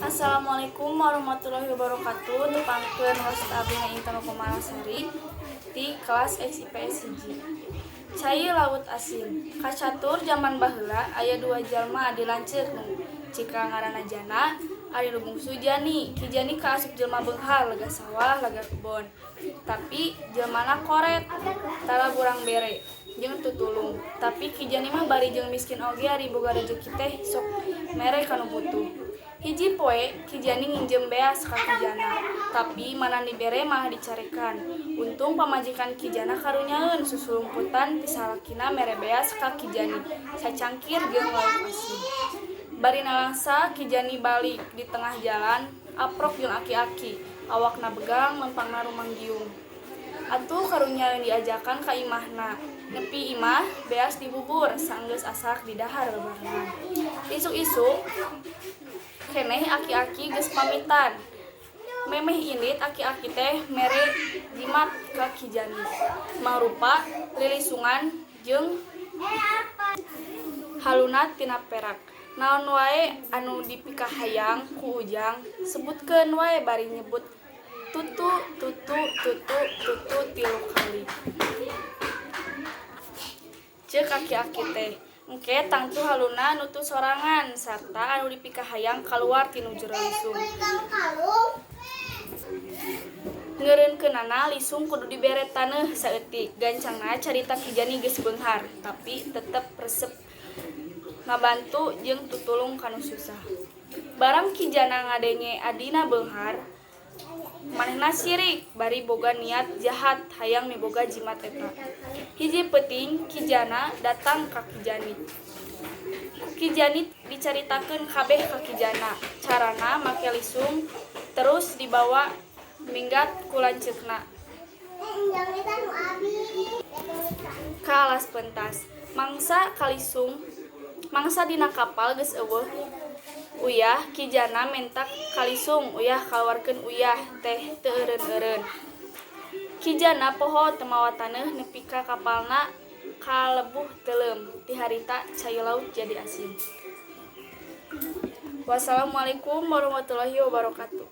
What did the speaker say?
Assalamualaikum warahmatullahi wabarakatuh. Tepangkeun host abina Intan Kumalasari di kelas IPS hiji. Cai laut asin. Kacatur zaman baheula aya dua jalma dilanceuk nu cika ngaranna Jana, ari lumungsu Jani. Ki Jani kaasup jelma beunghar lega sawah lega kebon. Tapi jelmana koret, tara burang bere jeung tutulung. Tapi Ki Jani mah bari jeung miskin oge ari boga rezeki teh sok mere kanu butuh. Hiji poe Ki Jani nginjem beas ka Ki Jana, tapi mana dibere mah dicarekan. Untung pamajikan Ki Jana karunyaeun susulumputan ti salakina mere beas ka Ki Jani, sacangkir jeung lauk asin. Bari nalangsa Ki Jani balik di tengah jalan, aprok jeung aki-aki, awakna begang lempangna rumanggiung. Atuh karunyaeun diajakan ka imahna. Nepi imah beas dibubur sanggeus asak di dahar barengan. Isuk-isuk keneh aki-aki geus pamitan. Memeh indit aki-aki teh mere jimat ka Ki Jani. Mangrupa lilisungan jeung haluna tina perak. Naon wae anu dipikahayang ku Ujang, sebutkeun wae bari nyebut tutu tutu tutu tutu 3 kali. Ceuk aki-aki teh, engke tangtu haluna nutu sorangan sarta anu dipikahayang kaluar tinu jero lisung. Ngeureunkeunana lisung kudu dibere taneuh saeutik. Gancangna carita Ki Jani geus beunghar, tapi tetep resep ngabantu jeung tutulung kanu susah. Barang Ki Jana ngadenge adina beunghar, manehna sirik bari boga niat jahat hayang miboga jimat eta. Hiji peuting Ki Jana datang ka Ki Jani. Ki Jani dicaritakeun kabeh ka Ki Jana. Carana make lisung terus dibawa minggat ku lanceukna ka alas pentas. Mangsa dina kapal geus eueuh uyah, Ki Jana mentak kalisung uyah kaluarkeun uyah teh teu eureun-eureun. Ki Jana poho teu mawa taneuh nepi ka kapalna kalebuh teuleum. Ti harita cai laut jadi asin. Wassalamualaikum warahmatullahi wabarakatuh.